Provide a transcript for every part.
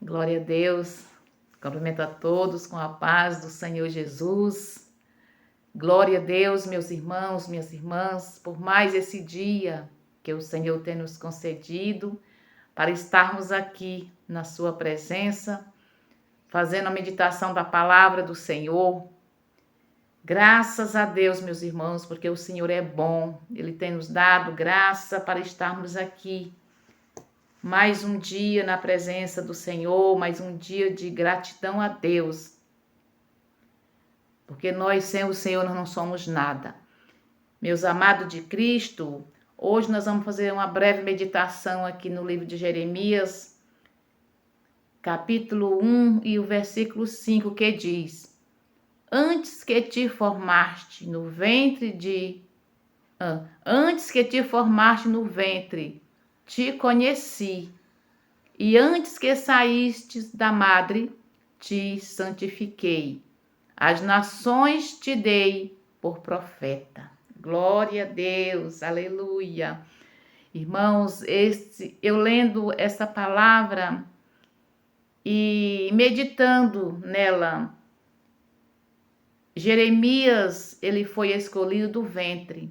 Glória a Deus. Cumprimento a todos com a paz do Senhor Jesus. Glória a Deus, meus irmãos, minhas irmãs, por mais esse dia que o Senhor tem nos concedido para estarmos aqui na sua presença, fazendo a meditação da palavra do Senhor. Graças a Deus, meus irmãos, porque o Senhor é bom. Ele tem nos dado graça para estarmos aqui. Mais um dia na presença do Senhor, mais um dia de gratidão a Deus. Porque nós, sem o Senhor, nós não somos nada. Meus amados de Cristo, hoje nós vamos fazer uma breve meditação aqui no livro de Jeremias, capítulo 1 e o versículo 5, que diz: Antes que te formaste no ventre, te conheci. E antes que saístes da madre, te santifiquei. As nações te dei por profeta. Glória a Deus, aleluia. Irmãos, eu lendo essa palavra e meditando nela, Jeremias, ele foi escolhido do ventre.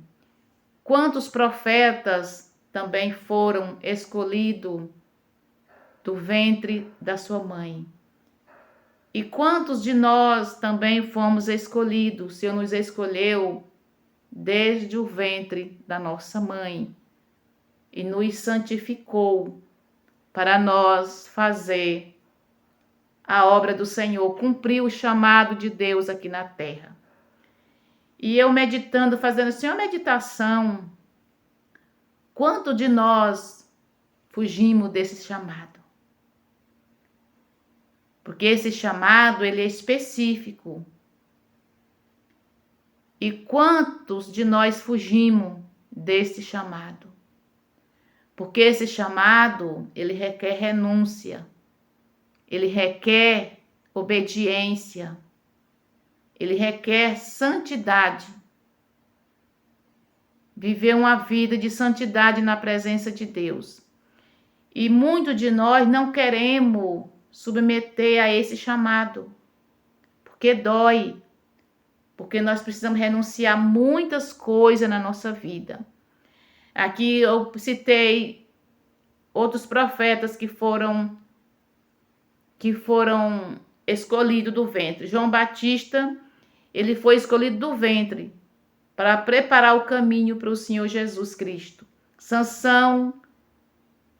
Quantos profetas também foram escolhidos do ventre da sua mãe? E quantos de nós também fomos escolhidos? O Senhor nos escolheu desde o ventre da nossa mãe e nos santificou para nós fazer a obra do Senhor, cumprir o chamado de Deus aqui na terra. E eu meditando, fazendo assim uma meditação, quanto de nós fugimos desse chamado? Porque esse chamado, ele é específico. E quantos de nós fugimos desse chamado? Porque esse chamado, ele requer renúncia. Ele requer obediência. Ele requer santidade. Viver uma vida de santidade na presença de Deus. E muitos de nós não queremos submeter a esse chamado, porque dói, porque nós precisamos renunciar muitas coisas na nossa vida. Aqui eu citei outros profetas que foram escolhidos do ventre. João Batista, ele foi escolhido do ventre para preparar o caminho para o Senhor Jesus Cristo. Sansão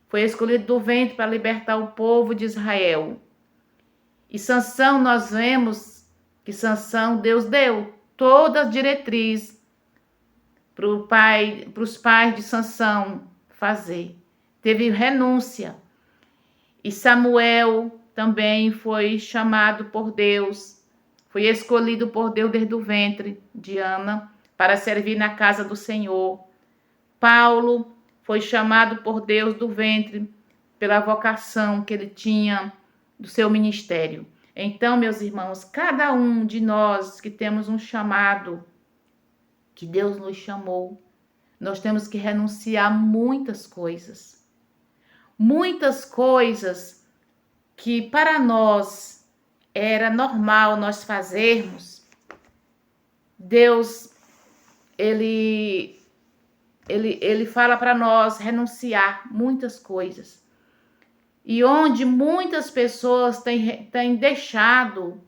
foi escolhido do ventre para libertar o povo de Israel. E Sansão, nós vemos que Sansão, Deus deu toda a diretriz para os pais de Sansão fazer. Teve renúncia. E Samuel também foi chamado por Deus, foi escolhido por Deus desde o ventre de Ana para servir na casa do Senhor. Paulo foi chamado por Deus do ventre pela vocação que ele tinha do seu ministério. Então, meus irmãos, cada um de nós que temos um chamado, que Deus nos chamou, nós temos que renunciar a muitas coisas. Muitas coisas que para nós era normal nós fazermos. Deus, ele fala para nós renunciar muitas coisas. E onde muitas pessoas têm deixado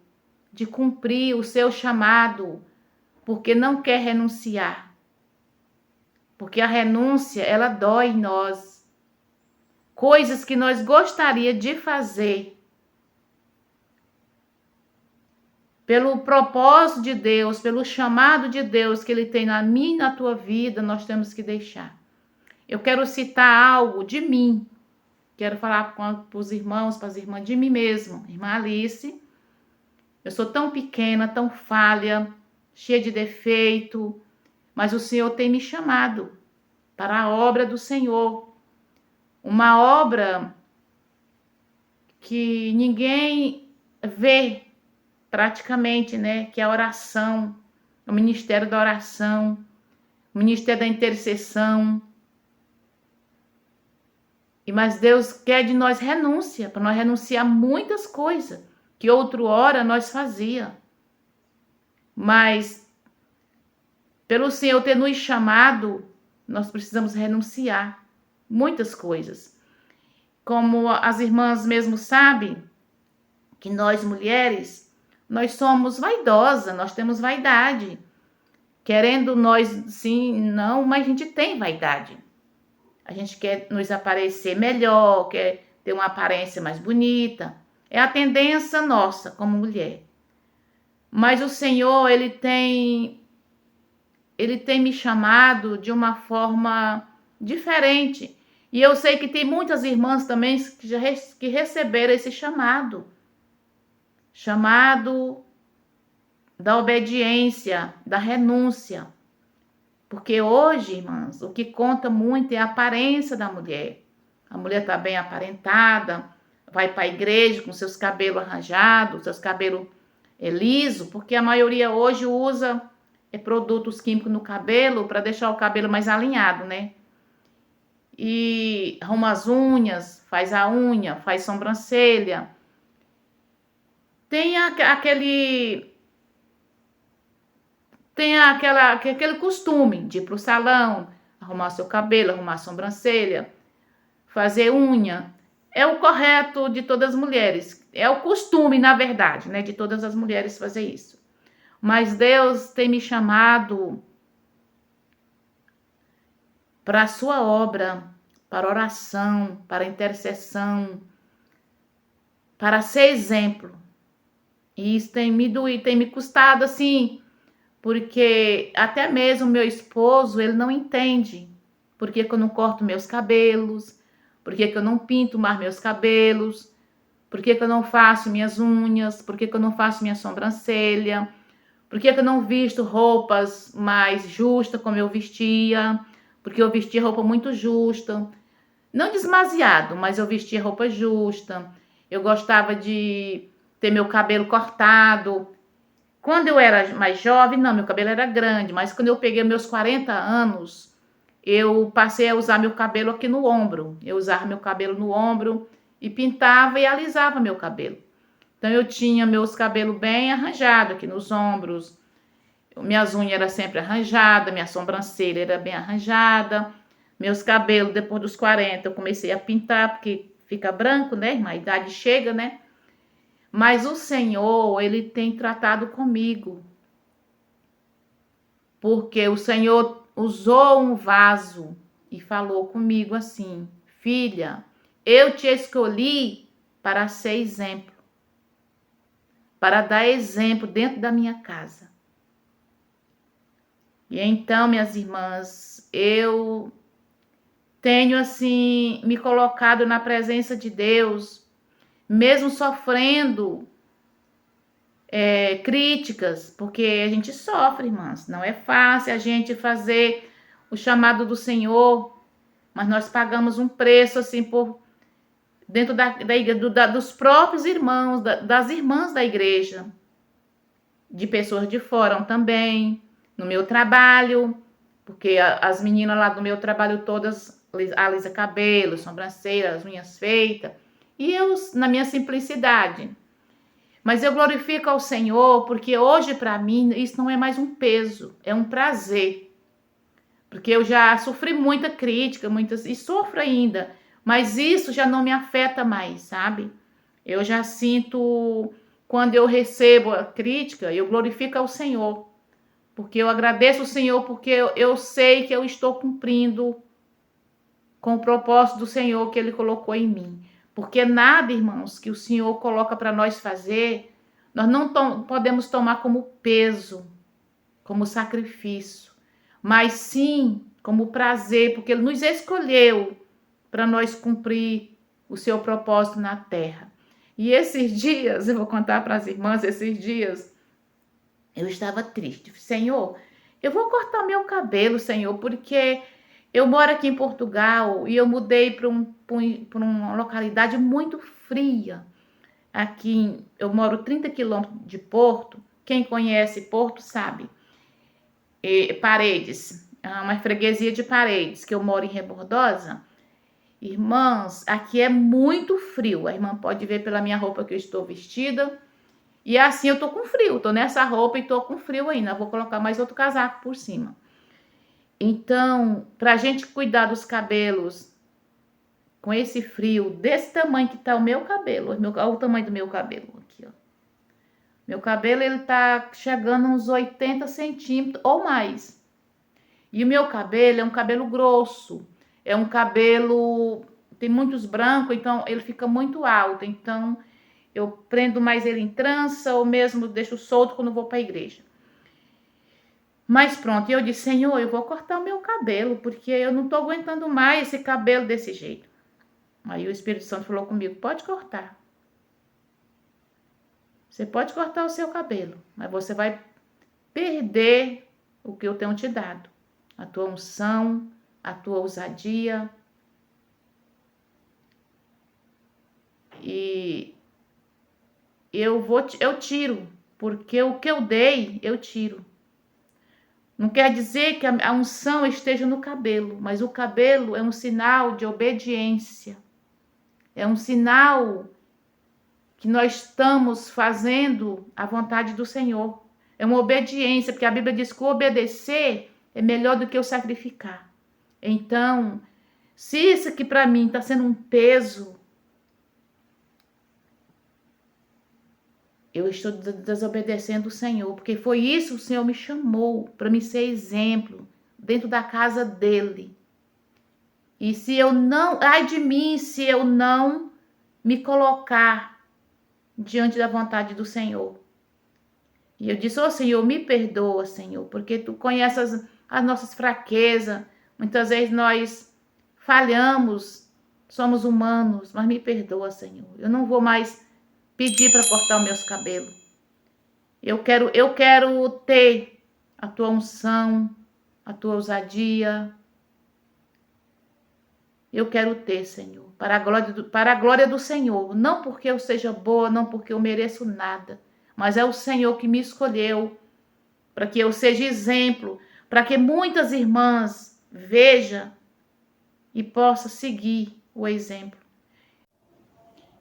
de cumprir o seu chamado, porque não quer renunciar. Porque a renúncia, ela dói em nós. Coisas que nós gostaríamos de fazer. Pelo propósito de Deus, pelo chamado de Deus que Ele tem na minha e na tua vida, nós temos que deixar. Eu quero citar algo de mim. Quero falar para os irmãos, para as irmãs de mim mesmo. Irmã Alice, eu sou tão pequena, tão falha, cheia de defeito, mas o Senhor tem me chamado para a obra do Senhor. Uma obra que ninguém vê praticamente, né? Que é a oração, o ministério da oração, o ministério da intercessão. Mas Deus quer de nós renúncia, para nós renunciar a muitas coisas que outrora nós fazia. Mas pelo Senhor ter nos chamado, nós precisamos renunciar muitas coisas. Como as irmãs mesmo sabem, que nós mulheres, nós somos vaidosas, nós temos vaidade. Querendo nós, sim, não, mas a gente tem vaidade. A gente quer nos aparecer melhor, quer ter uma aparência mais bonita. É a tendência nossa como mulher. Mas o Senhor, Ele tem me chamado de uma forma diferente. E eu sei que tem muitas irmãs também que receberam esse chamado. Chamado da obediência, da renúncia. Porque hoje, irmãs, o que conta muito é a aparência da mulher. A mulher está bem aparentada, vai para a igreja com seus cabelos arranjados, seus cabelos lisos, porque a maioria hoje usa produtos químicos no cabelo para deixar o cabelo mais alinhado, né? E arruma as unhas, faz a unha, faz sobrancelha. Tem aquele costume de ir pro salão, arrumar seu cabelo, arrumar a sobrancelha, fazer unha. É o correto de todas as mulheres. É o costume, na verdade, né, de todas as mulheres fazer isso. Mas Deus tem me chamado para a sua obra, para oração, para intercessão, para ser exemplo. E isso tem me doído, tem me custado assim, porque até mesmo meu esposo, ele não entende por que eu não corto meus cabelos, por que eu não pinto mais meus cabelos, por que eu não faço minhas unhas, por que eu não faço minha sobrancelha, por que eu não visto roupas mais justas como eu vestia, porque eu vestia roupa muito justa, não demasiado, mas eu vestia roupa justa, eu gostava de ter meu cabelo cortado. Quando eu era mais jovem, não, meu cabelo era grande, mas quando eu peguei meus 40 anos, eu passei a usar meu cabelo aqui no ombro. Eu usava meu cabelo no ombro e pintava e alisava meu cabelo. Então eu tinha meus cabelos bem arranjados aqui nos ombros. Minhas unhas eram sempre arranjadas, minha sobrancelha era bem arranjada. Meus cabelos, depois dos 40, eu comecei a pintar, porque fica branco, né? A idade chega, né? Mas o Senhor, Ele tem tratado comigo. Porque o Senhor usou um vaso e falou comigo assim: filha, eu te escolhi para ser exemplo. Para dar exemplo dentro da minha casa. E então, minhas irmãs, eu tenho assim me colocado na presença de Deus, mesmo sofrendo críticas, porque a gente sofre, irmãs. Não é fácil a gente fazer o chamado do Senhor, mas nós pagamos um preço assim por dentro dos próprios irmãos, das irmãs da igreja, de pessoas de fora também, no meu trabalho, porque as meninas lá do meu trabalho todas alisa cabelo, sobrancelha, as unhas feitas, e eu na minha simplicidade. Mas eu glorifico ao Senhor, porque hoje para mim isso não é mais um peso, é um prazer. Porque eu já sofri muita crítica, e sofro ainda, mas isso já não me afeta mais, sabe? Eu já sinto, quando eu recebo a crítica, eu glorifico ao Senhor. Porque eu agradeço ao Senhor, porque eu sei que eu estou cumprindo com o propósito do Senhor que Ele colocou em mim. Porque nada, irmãos, que o Senhor coloca para nós fazer, nós não podemos tomar como peso, como sacrifício, mas sim como prazer, porque Ele nos escolheu para nós cumprir o seu propósito na terra. E esses dias, eu vou contar para as irmãs, esses dias, eu estava triste. Senhor, eu vou cortar meu cabelo, Senhor, porque eu moro aqui em Portugal e eu mudei para uma localidade muito fria. Aqui, eu moro 30 quilômetros de Porto. Quem conhece Porto sabe. Paredes, uma freguesia de Paredes, que eu moro em Rebordosa. Irmãs, aqui é muito frio. A irmã pode ver pela minha roupa que eu estou vestida. E assim eu tô com frio. Tô nessa roupa e tô com frio ainda. Vou colocar mais outro casaco por cima. Então, pra gente cuidar dos cabelos com esse frio, desse tamanho que tá o meu cabelo. Olha o tamanho do meu cabelo aqui, ó. Meu cabelo, ele tá chegando uns 80 centímetros ou mais. E o meu cabelo é um cabelo grosso. É um cabelo... Tem muitos brancos, então ele fica muito alto. Então, eu prendo mais ele em trança ou mesmo deixo solto quando vou para a igreja. Mas pronto, eu disse, Senhor, eu vou cortar o meu cabelo, porque eu não tô aguentando mais esse cabelo desse jeito. Aí o Espírito Santo falou comigo, pode cortar. Você pode cortar o seu cabelo, mas você vai perder o que eu tenho te dado. A tua unção, a tua ousadia. E eu tiro, porque o que eu dei, eu tiro. Não quer dizer que a unção esteja no cabelo, mas o cabelo é um sinal de obediência. É um sinal que nós estamos fazendo a vontade do Senhor. É uma obediência, porque a Bíblia diz que o obedecer é melhor do que o sacrificar. Então, se isso aqui para mim está sendo um peso, eu estou desobedecendo o Senhor, porque foi isso que o Senhor me chamou, para me ser exemplo dentro da casa dele. E se eu não, ai de mim, se eu não me colocar diante da vontade do Senhor. E eu disse, Senhor, me perdoa, Senhor, porque tu conheces as nossas fraquezas. Muitas vezes nós falhamos, somos humanos, mas me perdoa, Senhor. Eu não vou mais pedir para cortar os meus cabelos. Eu quero ter a tua unção, a tua ousadia. Eu quero ter, Senhor, para a glória do Senhor. Não porque eu seja boa, não porque eu mereço nada, mas é o Senhor que me escolheu para que eu seja exemplo, para que muitas irmãs vejam e possam seguir o exemplo.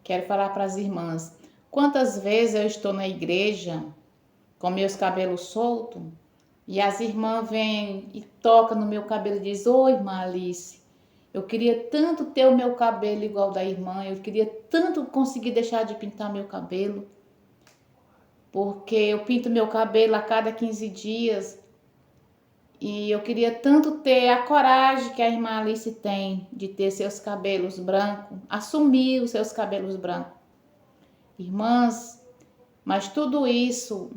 Quero falar para as irmãs, quantas vezes eu estou na igreja com meus cabelos soltos e as irmãs vêm e tocam no meu cabelo e dizem, ô irmã Alice, eu queria tanto ter o meu cabelo igual da irmã, eu queria tanto conseguir deixar de pintar meu cabelo, porque eu pinto meu cabelo a cada 15 dias e eu queria tanto ter a coragem que a irmã Alice tem de ter seus cabelos brancos, assumir os seus cabelos brancos. Irmãs, mas tudo isso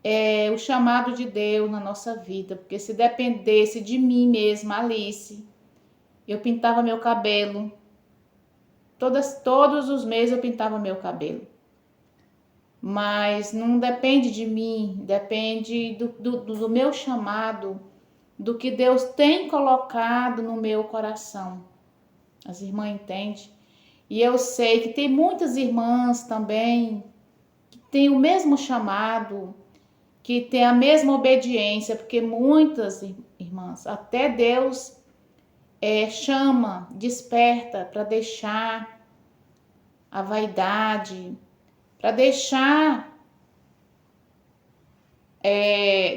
é o chamado de Deus na nossa vida, porque se dependesse de mim mesma, Alice, eu pintava meu cabelo. Todos os meses eu pintava meu cabelo. Mas não depende de mim, depende do meu chamado, do que Deus tem colocado no meu coração. As irmãs entendem? E eu sei que tem muitas irmãs também que têm o mesmo chamado, que têm a mesma obediência, porque muitas irmãs, até Deus chama, desperta para deixar a vaidade, para deixar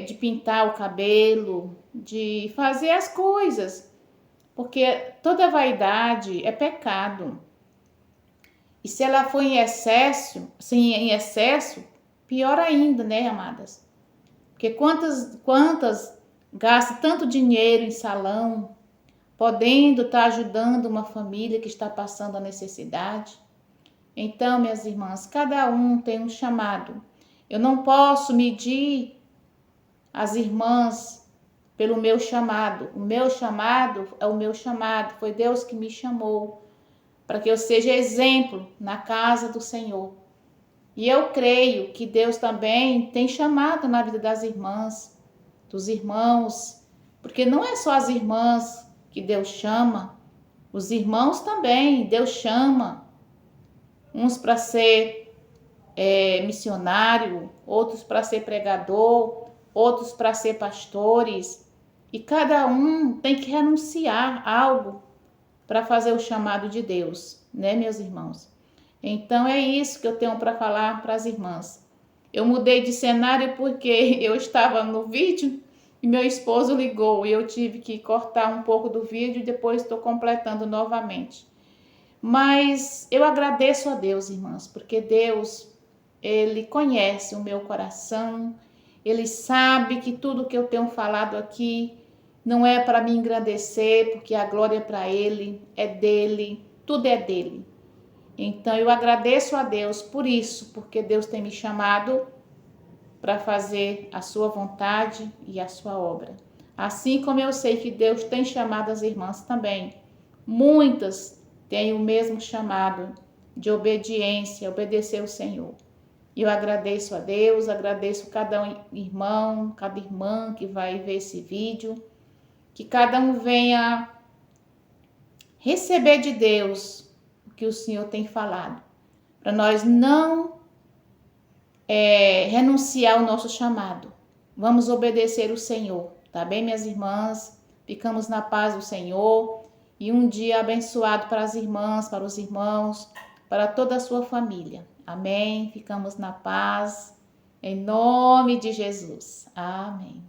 de pintar o cabelo, de fazer as coisas, porque toda vaidade é pecado. E se ela for em excesso, pior ainda, né, amadas? Porque quantas gastam tanto dinheiro em salão, podendo estar ajudando uma família que está passando a necessidade. Então, minhas irmãs, cada um tem um chamado. Eu não posso medir as irmãs pelo meu chamado. O meu chamado é o meu chamado. Foi Deus que me chamou para que eu seja exemplo na casa do Senhor. E eu creio que Deus também tem chamado na vida das irmãs, dos irmãos, porque não é só as irmãs que Deus chama, os irmãos também, Deus chama, uns para ser missionário, outros para ser pregador, outros para ser pastores, e cada um tem que renunciar algo para fazer o chamado de Deus, né, meus irmãos? Então é isso que eu tenho para falar para as irmãs. Eu mudei de cenário porque eu estava no vídeo e meu esposo ligou e eu tive que cortar um pouco do vídeo e depois estou completando novamente. Mas eu agradeço a Deus, irmãs, porque Deus, Ele conhece o meu coração, Ele sabe que tudo que eu tenho falado aqui não é para me engrandecer, porque a glória é para Ele, é dele, tudo é dele. Então eu agradeço a Deus por isso, porque Deus tem me chamado para fazer a sua vontade e a sua obra. Assim como eu sei que Deus tem chamado as irmãs também. Muitas têm o mesmo chamado de obediência, obedecer ao Senhor. E eu agradeço a Deus, agradeço cada irmão, cada irmã que vai ver esse vídeo, que cada um venha receber de Deus o que o Senhor tem falado, para nós não renunciar ao nosso chamado. Vamos obedecer o Senhor, tá bem, minhas irmãs? Ficamos na paz do Senhor e um dia abençoado para as irmãs, para os irmãos, para toda a sua família. Amém? Ficamos na paz, em nome de Jesus. Amém.